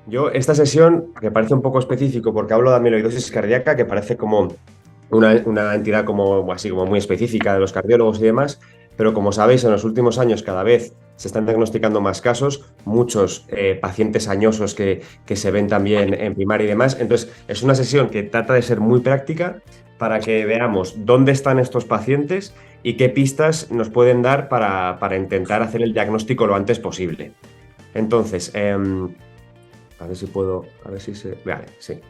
Yo, esta sesión, que parece un poco específico porque hablo de amiloidosis cardíaca, que parece como una entidad como así como muy específica de los cardiólogos y demás, pero como sabéis, en los últimos años cada vez se están diagnosticando más casos, muchos pacientes añosos que se ven también en primaria y demás. Entonces, es una sesión que trata de ser muy práctica para que veamos dónde están estos pacientes y qué pistas nos pueden dar para intentar hacer el diagnóstico lo antes posible. Entonces, a ver si puedo, a ver si se... Vale, sí.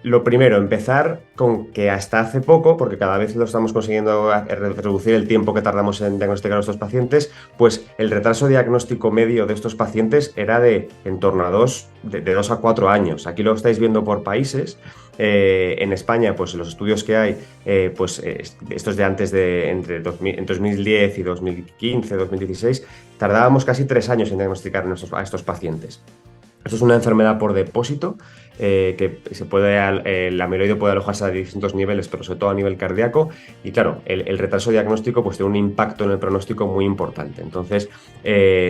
Lo primero, empezar con que hasta hace poco, porque cada vez lo estamos consiguiendo reducir el tiempo que tardamos en diagnosticar a nuestros pacientes, pues el retraso diagnóstico medio de estos pacientes era de en torno a de 2 a 4 años. Aquí lo estáis viendo por países. En España, pues los estudios que hay, estos de antes de entre 2000 en 2010 y 2015, 2016, tardábamos casi 3 años en diagnosticar a estos pacientes. Esto es una enfermedad por depósito, que el amiloide puede alojarse a distintos niveles, pero sobre todo a nivel cardíaco. Y claro, el retraso diagnóstico pues, tiene un impacto en el pronóstico muy importante. Entonces,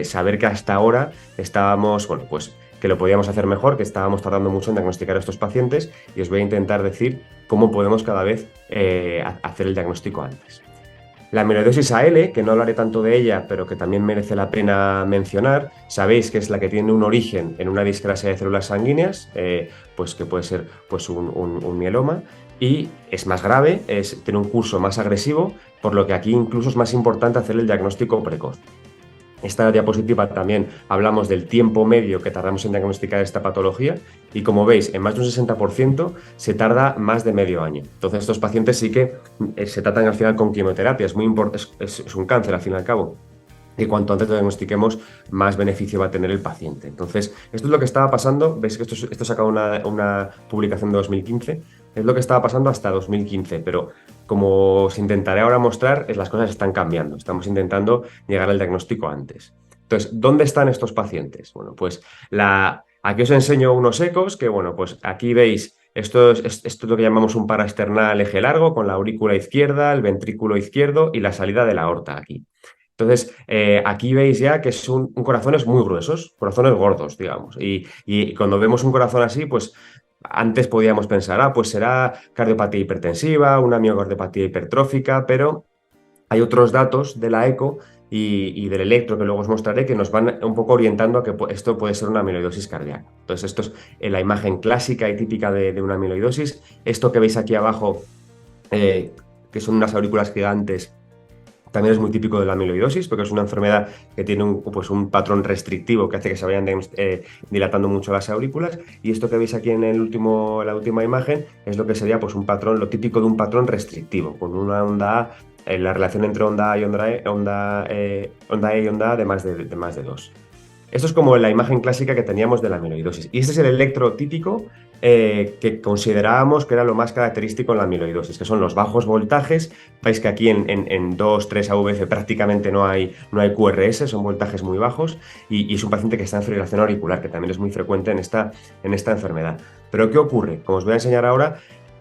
saber que hasta ahora estábamos, bueno, pues que lo podíamos hacer mejor, que estábamos tardando mucho en diagnosticar a estos pacientes, y os voy a intentar decir cómo podemos cada vez hacer el diagnóstico antes. La amiloidosis AL, que no hablaré tanto de ella, pero que también merece la pena mencionar, sabéis que es la que tiene un origen en una discrasia de células sanguíneas, pues que puede ser pues un mieloma, y es más grave, tiene un curso más agresivo, por lo que aquí incluso es más importante hacer el diagnóstico precoz. Esta diapositiva también hablamos del tiempo medio que tardamos en diagnosticar esta patología y como veis, en más de un 60% se tarda más de medio año. Entonces estos pacientes sí que se tratan al final con quimioterapia, es muy es un cáncer al fin y al cabo. Y cuanto antes lo diagnostiquemos, más beneficio va a tener el paciente. Entonces, esto es lo que estaba pasando. Veis que esto saca una publicación de 2015. Es lo que estaba pasando hasta 2015, pero como os intentaré ahora mostrar, las cosas están cambiando. Estamos intentando llegar al diagnóstico antes. Entonces, ¿dónde están estos pacientes? Bueno, pues aquí os enseño unos ecos que, bueno, pues aquí veis, esto es lo que llamamos un paraesternal eje largo, con la aurícula izquierda, el ventrículo izquierdo y la salida de la aorta aquí. Entonces, aquí veis ya que es corazones muy gruesos, corazones gordos, digamos. Y cuando vemos un corazón así, pues antes podíamos pensar, pues será cardiopatía hipertensiva, una miocardiopatía hipertrófica, pero hay otros datos de la eco y del electro que luego os mostraré que nos van un poco orientando a que esto puede ser una amiloidosis cardíaca. Entonces, esto es la imagen clásica y típica de una amiloidosis. Esto que veis aquí abajo, eh, que son unas aurículas gigantes, también es muy típico de la amiloidosis, porque es una enfermedad que tiene pues un patrón restrictivo que hace que se vayan dilatando mucho las aurículas. Y esto que veis aquí en la última imagen es lo que sería pues, un patrón, lo típico de un patrón restrictivo, con una onda A, la relación entre onda A y onda E y onda A de más de 2. Esto es como la imagen clásica que teníamos de la amiloidosis. Y este es el electro típico que considerábamos que era lo más característico en la amiloidosis, que son los bajos voltajes. Veis que aquí en 2, 3 AVF prácticamente no hay QRS, son voltajes muy bajos, y es un paciente que está en fibrilación auricular, que también es muy frecuente en esta enfermedad. Pero ¿qué ocurre? Como os voy a enseñar ahora,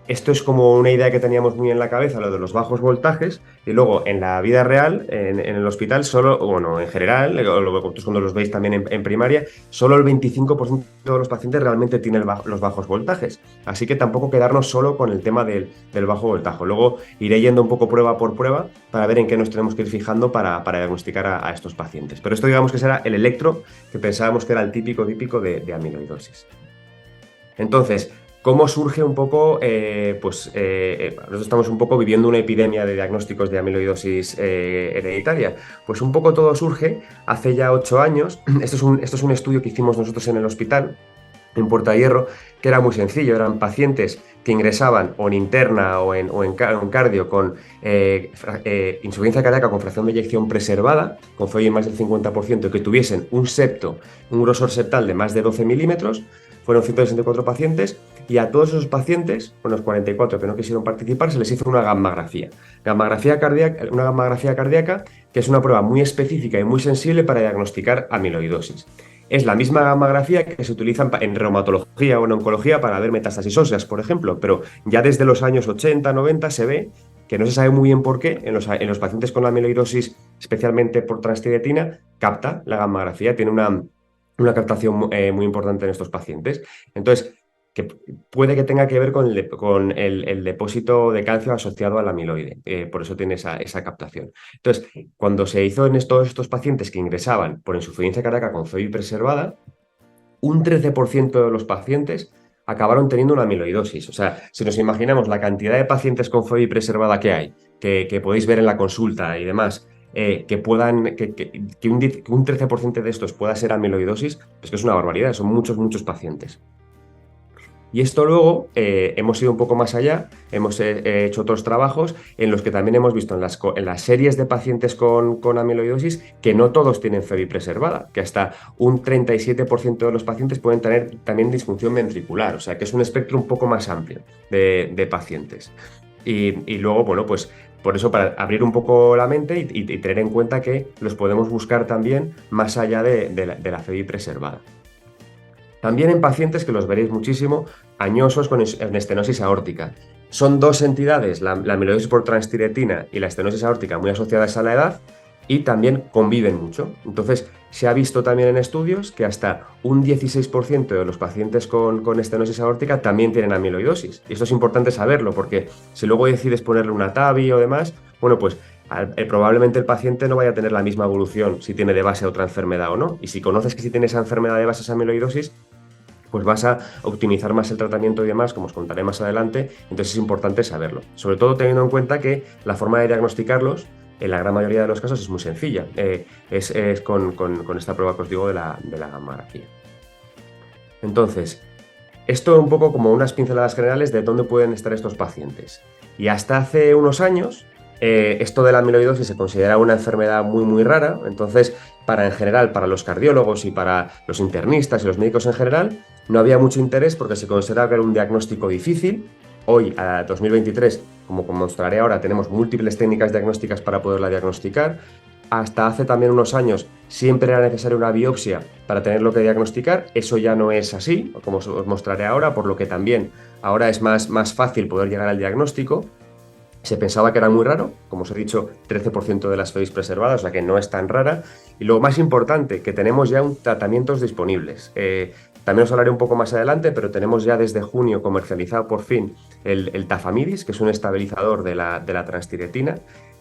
esto es como una idea que teníamos muy en la cabeza, lo de los bajos voltajes, y luego en la vida real, en el hospital, solo, bueno, en general, vosotros cuando los veis también en primaria, solo el 25% de los pacientes realmente tienen los bajos voltajes. Así que tampoco quedarnos solo con el tema del bajo voltaje. Luego iré yendo un poco prueba por prueba para ver en qué nos tenemos que ir fijando para diagnosticar a estos pacientes. Pero esto digamos que será el electro que pensábamos que era el típico de amiloidosis. Entonces, ¿cómo surge un poco? Nosotros estamos un poco viviendo una epidemia de diagnósticos de amiloidosis hereditaria. Pues un poco todo surge hace ya 8 años. Esto es un estudio que hicimos nosotros en el hospital, en Puerta Hierro, que era muy sencillo. Eran pacientes que ingresaban o en interna o en cardio con insuficiencia cardíaca con fracción de eyección preservada, con FOI en más del 50%, y que tuviesen un grosor septal de más de 12 milímetros. Fueron 164 pacientes y a todos esos pacientes, unos 44 que no quisieron participar, se les hizo una gammagrafía. Una gammagrafía cardíaca, que es una prueba muy específica y muy sensible para diagnosticar amiloidosis. Es la misma gammagrafía que se utiliza en reumatología o en oncología para ver metástasis óseas, por ejemplo, pero ya desde los años 80, 90 se ve que no se sabe muy bien por qué en los pacientes con amiloidosis, especialmente por transtiretina, capta la gammagrafía, tiene una captación muy importante en estos pacientes. Entonces, que puede que tenga que ver con el depósito de calcio asociado al amiloide, por eso tiene esa captación. Entonces, cuando se hizo en todos estos pacientes que ingresaban por insuficiencia cardíaca con FEBI preservada, un 13% de los pacientes acabaron teniendo una amiloidosis. O sea, si nos imaginamos la cantidad de pacientes con FOBI preservada que hay, que podéis ver en la consulta y demás, que un 13% de estos pueda ser amiloidosis, es que es una barbaridad, son muchos, muchos pacientes. Y esto luego hemos ido un poco más allá, hemos hecho otros trabajos en los que también hemos visto en las series de pacientes con amiloidosis que no todos tienen FEBI preservada, que hasta un 37% de los pacientes pueden tener también disfunción ventricular, o sea que es un espectro un poco más amplio de pacientes. Y luego, bueno, pues por eso para abrir un poco la mente y tener en cuenta que los podemos buscar también más allá de la FEBI preservada. También en pacientes que los veréis muchísimo, añosos con estenosis aórtica. Son dos entidades, la amiloidosis por transtiretina y la estenosis aórtica, muy asociadas a la edad y también conviven mucho. Entonces, se ha visto también en estudios que hasta un 16% de los pacientes con estenosis aórtica también tienen amiloidosis. Y esto es importante saberlo porque si luego decides ponerle una TAVI o demás, bueno, pues probablemente el paciente no vaya a tener la misma evolución si tiene de base otra enfermedad o no. Y si conoces que si tiene esa enfermedad de base, esa amiloidosis, pues vas a optimizar más el tratamiento y demás, como os contaré más adelante, entonces es importante saberlo. Sobre todo teniendo en cuenta que la forma de diagnosticarlos, en la gran mayoría de los casos, es muy sencilla. Es con esta prueba que os digo de la gammagrafía. Entonces, esto un poco como unas pinceladas generales de dónde pueden estar estos pacientes. Y hasta hace unos años, esto de la amiloidosis se considera una enfermedad muy, muy rara. Entonces, en general, para los cardiólogos y para los internistas y los médicos en general, no había mucho interés porque se consideraba que era un diagnóstico difícil. Hoy, a 2023, como mostraré ahora, tenemos múltiples técnicas diagnósticas para poderla diagnosticar. Hasta hace también unos años siempre era necesaria una biopsia para tenerlo que diagnosticar. Eso ya no es así, como os mostraré ahora, por lo que también ahora es más fácil poder llegar al diagnóstico. Se pensaba que era muy raro, como os he dicho, 13% de las FEBIs preservadas, o sea que no es tan rara. Y lo más importante, que tenemos ya tratamientos disponibles. También os hablaré un poco más adelante, pero tenemos ya desde junio comercializado por fin el Tafamidis, que es un estabilizador de la transtiretina,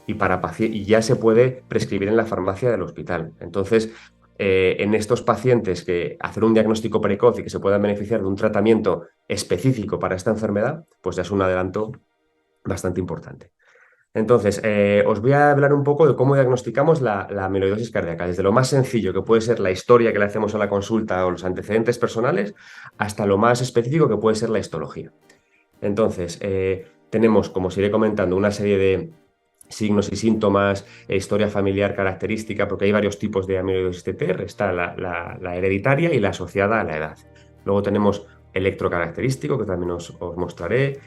y ya se puede prescribir en la farmacia del hospital. Entonces, en estos pacientes que hacer un diagnóstico precoz y que se puedan beneficiar de un tratamiento específico para esta enfermedad, pues ya es un adelanto bastante importante. Entonces, os voy a hablar un poco de cómo diagnosticamos la amiloidosis cardíaca, desde lo más sencillo, que puede ser la historia que le hacemos a la consulta o los antecedentes personales, hasta lo más específico, que puede ser la histología. Entonces, tenemos, como os iré comentando, una serie de signos y síntomas, historia familiar característica, porque hay varios tipos de amiloidosis TTR, está la hereditaria y la asociada a la edad. Luego tenemos electrocaracterístico, que también os mostraré.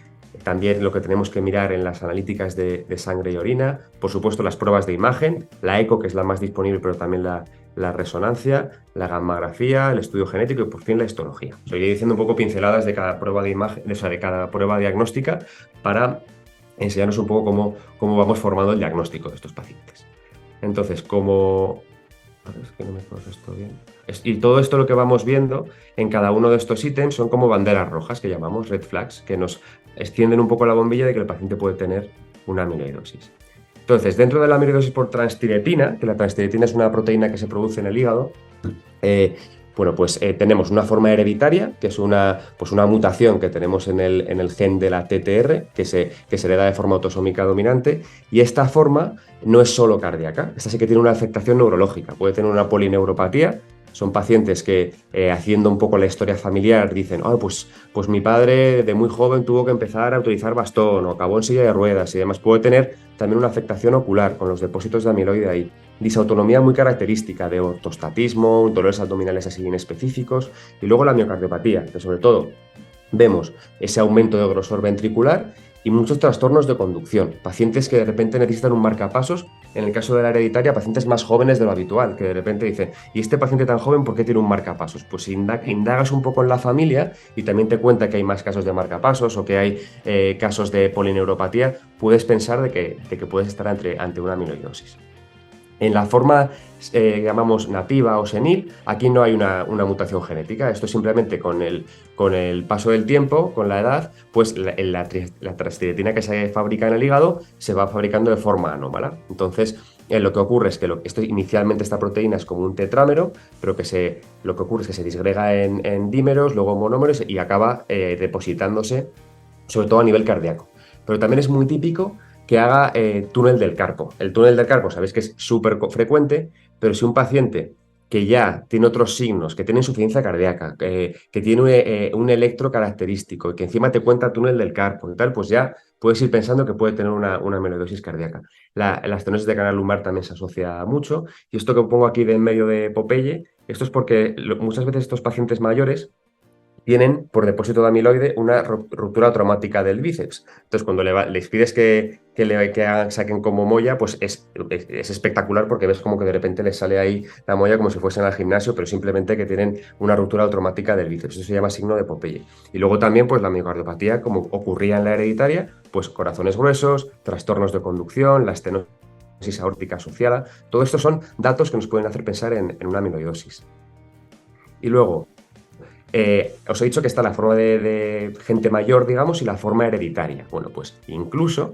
También lo que tenemos que mirar en las analíticas de sangre y orina. Por supuesto, las pruebas de imagen, la eco, que es la más disponible, pero también la resonancia, la gammagrafía, el estudio genético y por fin la histología. Os iré diciendo un poco pinceladas de cada prueba de imagen, o sea, de cada prueba diagnóstica para enseñarnos un poco cómo vamos formando el diagnóstico de estos pacientes. Entonces, es que no me pasa esto bien. Y todo esto lo que vamos viendo en cada uno de estos ítems son como banderas rojas que llamamos red flags, que nos extienden un poco la bombilla de que el paciente puede tener una amiloidosis. Entonces, dentro de la amiloidosis por transtiretina, que la transtiretina es una proteína que se produce en el hígado, tenemos una forma hereditaria, que es una mutación que tenemos en el gen de la TTR, que se hereda de forma autosómica dominante, y esta forma no es solo cardíaca, esta sí que tiene una afectación neurológica, puede tener una polineuropatia. Son pacientes que, haciendo un poco la historia familiar, dicen, pues mi padre de muy joven tuvo que empezar a utilizar bastón o acabó en silla de ruedas y demás. Puede tener también una afectación ocular con los depósitos de amiloide ahí. Disautonomía muy característica de ortostatismo, dolores abdominales así inespecíficos y luego la miocardiopatía, que sobre todo vemos ese aumento de grosor ventricular y muchos trastornos de conducción. Pacientes que de repente necesitan un marcapasos, en el caso de la hereditaria, pacientes más jóvenes de lo habitual, que de repente dicen, ¿y este paciente tan joven por qué tiene un marcapasos? Pues si indagas un poco en la familia y también te cuenta que hay más casos de marcapasos o que hay casos de polineuropatía, puedes pensar de que puedes estar ante una amiloidosis. En la forma que llamamos nativa o senil, aquí no hay una mutación genética. Esto simplemente con el paso del tiempo, con la edad, pues la transtiretina que se fabrica en el hígado se va fabricando de forma anómala. Entonces, lo que ocurre es que inicialmente esta proteína es como un tetrámero, pero lo que ocurre es que se disgrega en dímeros, luego monómeros y acaba depositándose, sobre todo a nivel cardíaco. Pero también es muy típico que haga túnel del carpo. El túnel del carpo, sabéis que es súper frecuente, pero si un paciente que ya tiene otros signos, que tiene insuficiencia cardíaca, que tiene un electro característico y que encima te cuenta túnel del carpo y tal, pues ya puedes ir pensando que puede tener una amiloidosis cardíaca. La estenosis de canal lumbar también se asocia mucho. Y esto que pongo aquí de en medio de Popeye, esto es porque muchas veces estos pacientes mayores tienen por depósito de amiloide una ruptura traumática del bíceps. Entonces, cuando les pides que saquen como molla, pues es espectacular porque ves como que de repente les sale ahí la molla como si fuesen al gimnasio, pero simplemente que tienen una ruptura traumática del bíceps. Eso se llama signo de Popeye. Y luego también, pues la miocardiopatía, como ocurría en la hereditaria, pues corazones gruesos, trastornos de conducción, la estenosis aórtica asociada. Todo esto son datos que nos pueden hacer pensar en una amiloidosis. Y luego, os he dicho que está la forma de gente mayor, digamos, y la forma hereditaria. Bueno, pues incluso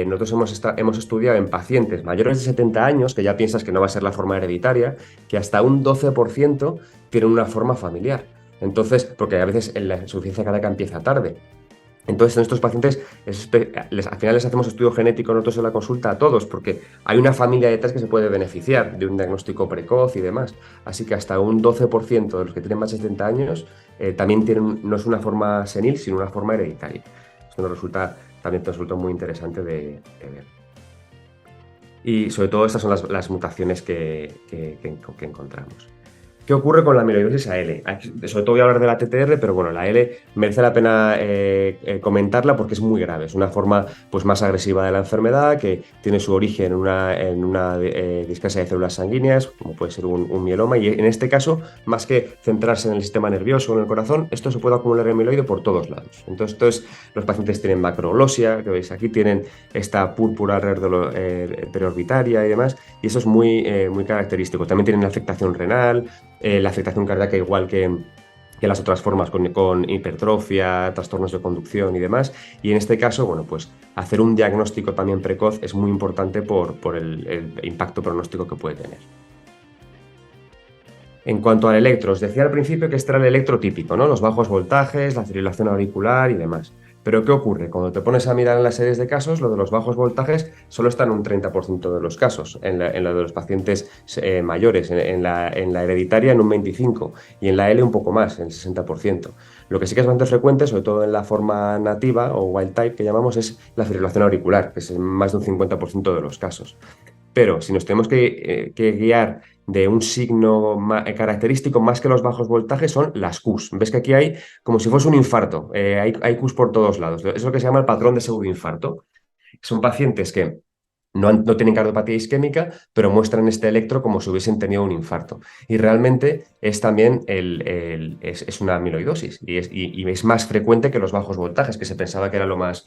nosotros hemos estudiado en pacientes mayores de 70 años, que ya piensas que no va a ser la forma hereditaria, que hasta un 12% tienen una forma familiar. Entonces, porque a veces la insuficiencia cardíaca empieza tarde. Entonces, en estos pacientes, al final les hacemos estudio genético nosotros en la consulta a todos, porque hay una familia detrás que se puede beneficiar de un diagnóstico precoz y demás. Así que hasta un 12% de los que tienen más de 70 años también tienen, no es una forma senil, sino una forma hereditaria. Esto también nos resulta muy interesante de ver. Y sobre todo estas son las mutaciones que encontramos. ¿Qué ocurre con la amiloidosis AL? Sobre todo voy a hablar de la TTR, pero bueno, la L merece la pena comentarla porque es muy grave. Es una forma pues, más agresiva de la enfermedad que tiene su origen en una displasia de células sanguíneas, como puede ser un mieloma. Y en este caso, más que centrarse en el sistema nervioso o en el corazón, esto se puede acumular en amiloide por todos lados. Entonces los pacientes tienen macroglosia, que veis aquí, tienen esta púrpura alrededor periorbitaria y demás, y eso es muy característico. También tienen afectación renal, la afectación cardíaca igual que las otras formas, con hipertrofia, trastornos de conducción y demás. Y en este caso, bueno, pues hacer un diagnóstico también precoz es muy importante por el impacto pronóstico que puede tener. En cuanto al electro, os decía al principio que este era el electro típico, ¿no? Los bajos voltajes, la fibrilación auricular y demás. Pero ¿qué ocurre? Cuando te pones a mirar en las series de casos, lo de los bajos voltajes solo está en un 30% de los casos, en la de los pacientes mayores, en la hereditaria en un 25% y en la L un poco más, en el 60%. Lo que sí que es bastante frecuente, sobre todo en la forma nativa o wild type que llamamos, es la fibrilación auricular, que es en más de un 50% de los casos. Pero si nos tenemos que guiar de un signo característico más que los bajos voltajes, son las Qs. Ves que aquí hay como si fuese un infarto, hay Qs por todos lados. Es lo que se llama el patrón de pseudoinfarto. Son pacientes que no tienen cardiopatía isquémica, pero muestran este electro como si hubiesen tenido un infarto. Y realmente es también es una amiloidosis y es más frecuente que los bajos voltajes, que se pensaba que era lo más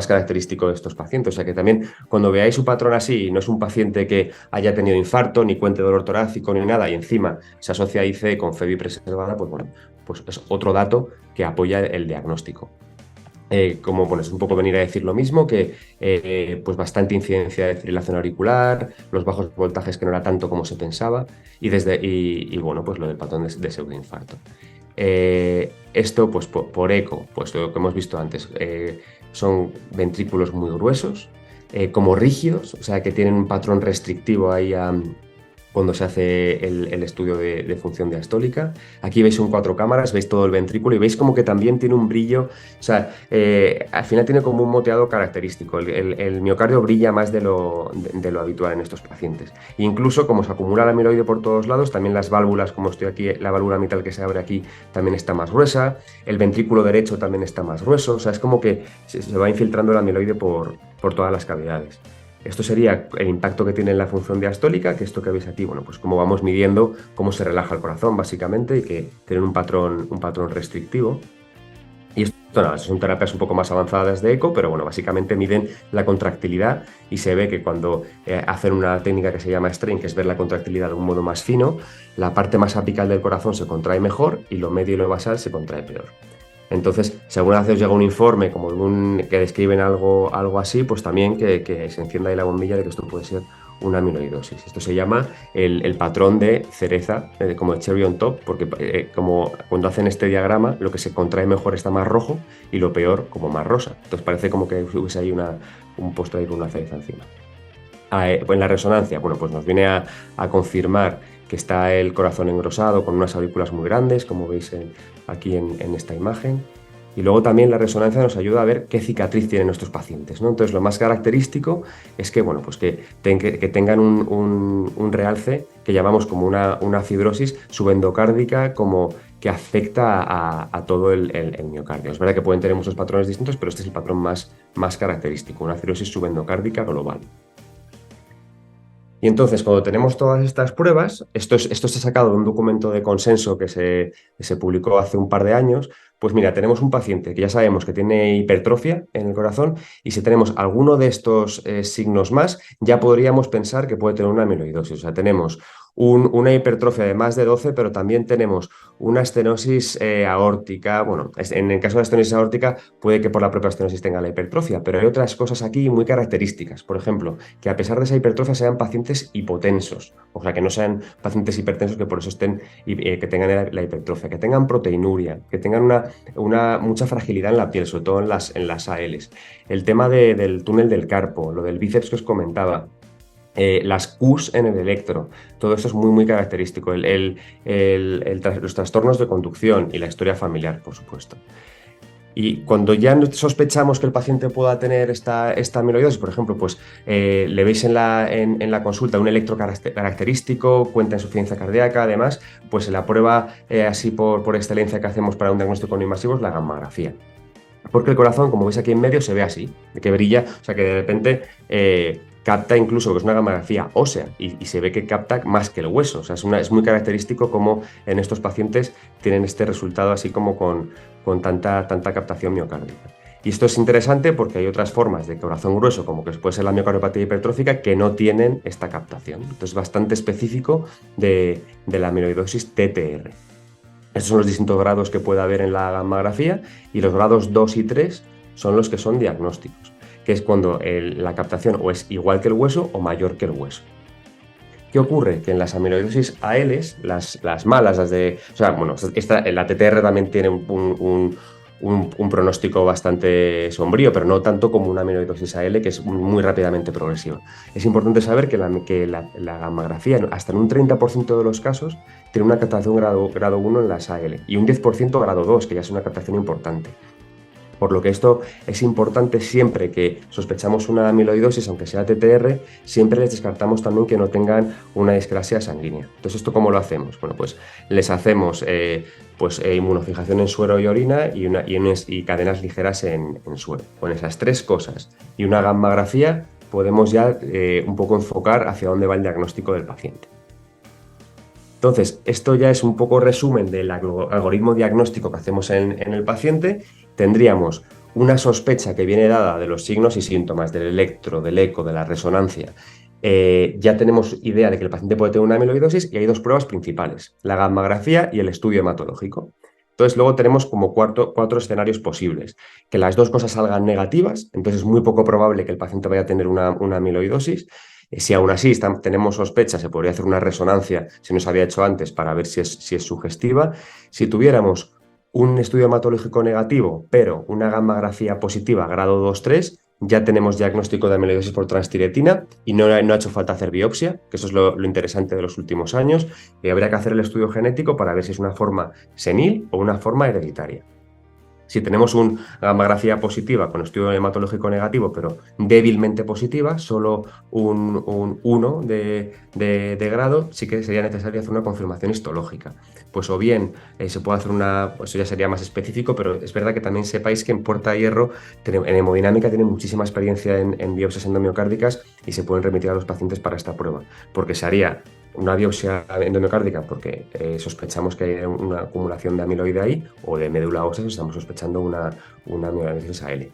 característico de estos pacientes. O sea que también cuando veáis un patrón así, y no es un paciente que haya tenido infarto, ni cuente dolor torácico, ni nada, y encima se asocia a IC con FEBI preservada, pues bueno, pues es otro dato que apoya el diagnóstico. Como bueno, es un poco venir a decir lo mismo, que pues bastante incidencia de fibrilación auricular, los bajos voltajes que no era tanto como se pensaba, y bueno, pues lo del patrón de pseudoinfarto. Esto, pues por eco, pues lo que hemos visto antes, son ventrículos muy gruesos, como rígidos, o sea que tienen un patrón restrictivo ahí cuando se hace el estudio de función diastólica. Aquí veis un 4 cámaras, veis todo el ventrículo y veis como que también tiene un brillo, o sea, al final tiene como un moteado característico. El miocardio brilla más de lo habitual en estos pacientes. E incluso como se acumula la amiloide por todos lados, también las válvulas, como estoy aquí, la válvula mitral que se abre aquí también está más gruesa, el ventrículo derecho también está más grueso, o sea, es como que se va infiltrando la amiloide por todas las cavidades. Esto sería el impacto que tiene en la función diastólica, que esto que veis aquí, bueno, pues como vamos midiendo cómo se relaja el corazón, básicamente, y que tienen un patrón restrictivo. Y esto Son terapias un poco más avanzadas de eco, pero bueno, básicamente miden la contractilidad y se ve que cuando hacen una técnica que se llama strain, que es ver la contractilidad de un modo más fino, la parte más apical del corazón se contrae mejor y lo medio y lo basal se contrae peor. Entonces, si alguna vez os llega un informe como que describen algo así, pues también que se encienda ahí la bombilla de que esto puede ser una amiloidosis. Esto se llama el patrón de cereza, como de cherry on top, porque como cuando hacen este diagrama, lo que se contrae mejor está más rojo y lo peor como más rosa. Entonces parece como que hubiese ahí un postre ahí con una cereza encima. Pues en la resonancia, bueno, pues nos viene a confirmar que está el corazón engrosado con unas aurículas muy grandes, como veis aquí en esta imagen. Y luego también la resonancia nos ayuda a ver qué cicatriz tienen nuestros pacientes, ¿no? Entonces, lo más característico es que, bueno, pues que tengan un realce que llamamos como una fibrosis subendocárdica, como que afecta a todo el miocardio. Es verdad que pueden tener muchos patrones distintos, pero este es el patrón más característico, una fibrosis subendocárdica global. Y entonces, cuando tenemos todas estas pruebas, esto está sacado de un documento de consenso que se publicó hace un par de años. Pues mira, tenemos un paciente que ya sabemos que tiene hipertrofia en el corazón y si tenemos alguno de estos signos más, ya podríamos pensar que puede tener una amiloidosis. O sea, tenemos una hipertrofia de más de 12, pero también tenemos una estenosis aórtica. Bueno, en el caso de la estenosis aórtica puede que por la propia estenosis tenga la hipertrofia, pero hay otras cosas aquí muy características. Por ejemplo, que a pesar de esa hipertrofia sean pacientes hipotensos, o sea, que no sean pacientes hipertensos que por eso que tengan la hipertrofia, que tengan proteinuria, que tengan mucha fragilidad en la piel, sobre todo en las ALs. El tema del túnel del carpo, lo del bíceps que os comentaba, las Qs en el electro, todo esto es muy característico. Los trastornos de conducción y la historia familiar, por supuesto. Y cuando ya sospechamos que el paciente pueda tener esta amiloidosis, por ejemplo, pues le veis en la consulta un electrocaracterístico, cuenta insuficiencia cardíaca, además, pues en la prueba así por excelencia que hacemos para un diagnóstico no invasivo es la gammagrafía. Porque el corazón, como veis aquí en medio, se ve así, de que brilla, o sea que de repente capta incluso, que es una gammagrafía ósea, y se ve que capta más que el hueso. O sea, es muy característico como en estos pacientes tienen este resultado así como con tanta captación miocárdica. Y esto es interesante porque hay otras formas de corazón grueso, como que puede ser la miocardiopatía hipertrófica, que no tienen esta captación. Entonces es bastante específico de la amiloidosis TTR. Estos son los distintos grados que puede haber en la gammagrafía y los grados 2 y 3 son los que son diagnósticos, que es cuando la captación o es igual que el hueso o mayor que el hueso. ¿Qué ocurre? Que en las amiloidosis ALs, las malas, o sea, bueno, la TTR también tiene un pronóstico bastante sombrío, pero no tanto como una amiloidosis AL, que es muy rápidamente progresiva. Es importante saber que la gammagrafía, hasta en un 30% de los casos, tiene una captación grado 1 en las AL y un 10% grado 2, que ya es una captación importante. Por lo que esto es importante siempre que sospechamos una amiloidosis, aunque sea TTR, siempre les descartamos también que no tengan una discrasia sanguínea. Entonces, ¿esto cómo lo hacemos? Bueno, pues les hacemos inmunofijación en suero y orina y cadenas ligeras en suero. Con esas tres cosas y una gammagrafía podemos ya un poco enfocar hacia dónde va el diagnóstico del paciente. Entonces, esto ya es un poco resumen del algoritmo diagnóstico que hacemos en el paciente. Tendríamos una sospecha que viene dada de los signos y síntomas del electro, del eco, de la resonancia. Ya tenemos idea de que el paciente puede tener una amiloidosis y hay dos pruebas principales, la gammagrafía y el estudio hematológico. Entonces, luego tenemos como cuatro escenarios posibles. Que las dos cosas salgan negativas, entonces es muy poco probable que el paciente vaya a tener una amiloidosis. Si aún así tenemos sospecha, se podría hacer una resonancia, si no se había hecho antes, para ver si es sugestiva. Si tuviéramos un estudio hematológico negativo, pero una gammagrafía positiva, grado 2-3, ya tenemos diagnóstico de amiloidosis por transtiretina y no ha hecho falta hacer biopsia, que eso es lo interesante de los últimos años. Y habría que hacer el estudio genético para ver si es una forma senil o una forma hereditaria. Si tenemos una gammagrafía positiva con estudio hematológico negativo, pero débilmente positiva, solo un 1 de grado, sí que sería necesario hacer una confirmación histológica. Pues o bien se puede hacer pues eso ya sería más específico, pero es verdad que también sepáis que en Puerta de Hierro, en hemodinámica, tienen muchísima experiencia en biopsias endomiocárdicas y se pueden remitir a los pacientes para esta prueba, porque se haría una biopsia endomiocárdica porque sospechamos que hay una acumulación de amiloide ahí, o de médula ósea si estamos sospechando una amiloidosis AL.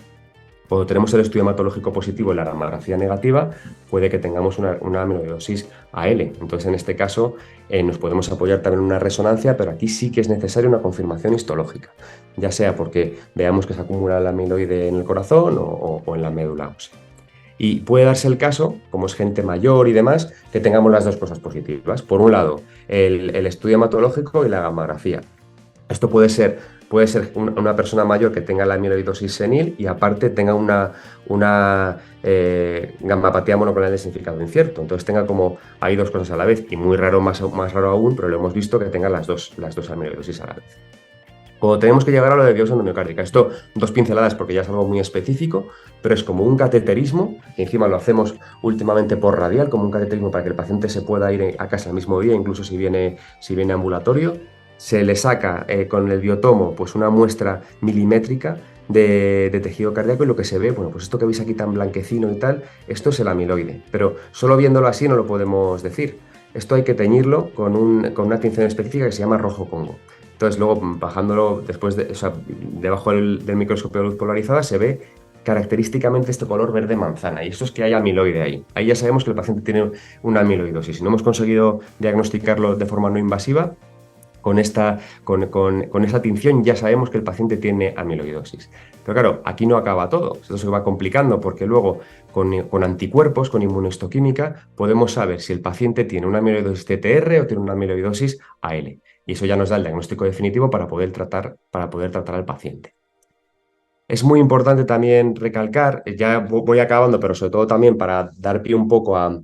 Cuando tenemos el estudio hematológico positivo y la gammagrafía negativa, puede que tengamos una amiloidosis AL. Entonces, en este caso, nos podemos apoyar también en una resonancia, pero aquí sí que es necesaria una confirmación histológica, ya sea porque veamos que se acumula el amiloide en el corazón o en la médula ósea. Y puede darse el caso, como es gente mayor y demás, que tengamos las dos cosas positivas. Por un lado, el estudio hematológico y la gammagrafía. Esto puede ser una persona mayor que tenga la amiloidosis senil y aparte tenga una gammapatía monoclonal de significado incierto. Entonces tenga como hay dos cosas a la vez y muy raro, más raro aún, pero lo hemos visto que tenga las dos amiloidosis a la vez. Cuando tenemos que llegar a lo de biopsia endomiocárdica, esto dos pinceladas porque ya es algo muy específico, pero es como un cateterismo, que encima lo hacemos últimamente por radial, como un cateterismo para que el paciente se pueda ir a casa el mismo día, incluso si viene ambulatorio. Se le saca con el biotomo pues una muestra milimétrica de tejido cardíaco y lo que se ve, bueno, pues esto que veis aquí tan blanquecino y tal, esto es el amiloide, pero solo viéndolo así no lo podemos decir. Esto hay que teñirlo con una tinción específica que se llama rojo Congo. Entonces, luego bajándolo debajo del microscopio de luz polarizada se ve característicamente este color verde manzana. Y esto es que hay amiloide ahí. Ahí ya sabemos que el paciente tiene una amiloidosis. Si no hemos conseguido diagnosticarlo de forma no invasiva, con esta tinción ya sabemos que el paciente tiene amiloidosis. Pero claro, aquí no acaba todo. Esto se va complicando porque luego con anticuerpos, con inmunohistoquímica, podemos saber si el paciente tiene una amiloidosis TTR o tiene una amiloidosis AL. Y eso ya nos da el diagnóstico definitivo para poder tratar al paciente. Es muy importante también recalcar, ya voy acabando, pero sobre todo también para dar pie un poco a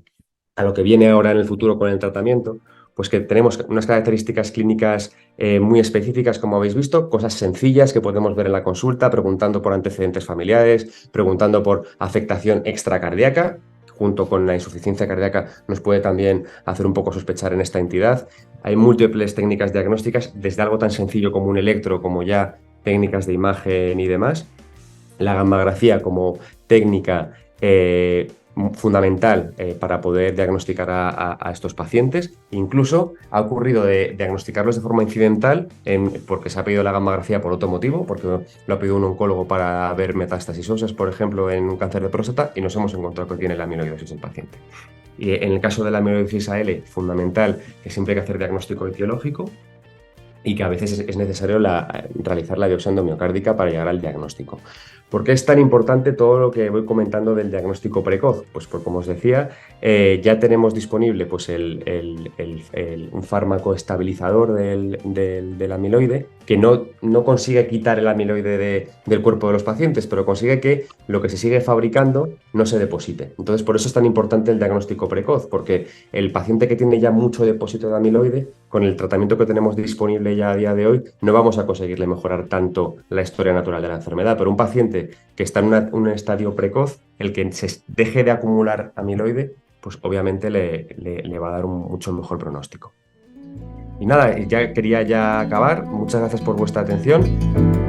lo que viene ahora en el futuro con el tratamiento, pues que tenemos unas características clínicas muy específicas, como habéis visto, cosas sencillas que podemos ver en la consulta, preguntando por antecedentes familiares, preguntando por afectación extracardíaca, junto con la insuficiencia cardíaca nos puede también hacer un poco sospechar en esta entidad. Hay múltiples técnicas diagnósticas, desde algo tan sencillo como un electro, como ya técnicas de imagen y demás. La gammografía como técnica fundamental para poder diagnosticar a estos pacientes. Incluso ha ocurrido de diagnosticarlos de forma incidental porque se ha pedido la gammografía por otro motivo, porque lo ha pedido un oncólogo para ver metástasis óseas, por ejemplo, en un cáncer de próstata, y nos hemos encontrado que tiene la amiloidosis el paciente. Y en el caso de la amiloidosis AL, fundamental que siempre hay que hacer diagnóstico etiológico y que a veces es necesario realizar la biopsia endomiocárdica para llegar al diagnóstico. ¿Por qué es tan importante todo lo que voy comentando del diagnóstico precoz? Pues como os decía, ya tenemos disponible pues, un fármaco estabilizador del amiloide que no consigue quitar el amiloide del cuerpo de los pacientes, pero consigue que lo que se sigue fabricando no se deposite. Entonces, por eso es tan importante el diagnóstico precoz, porque el paciente que tiene ya mucho depósito de amiloide, con el tratamiento que tenemos disponible ya a día de hoy, no vamos a conseguirle mejorar tanto la historia natural de la enfermedad. Pero un paciente que está en un estadio precoz, el que se deje de acumular amiloide, pues obviamente le va a dar un mucho mejor pronóstico. Y nada, ya quería acabar. Muchas gracias por vuestra atención.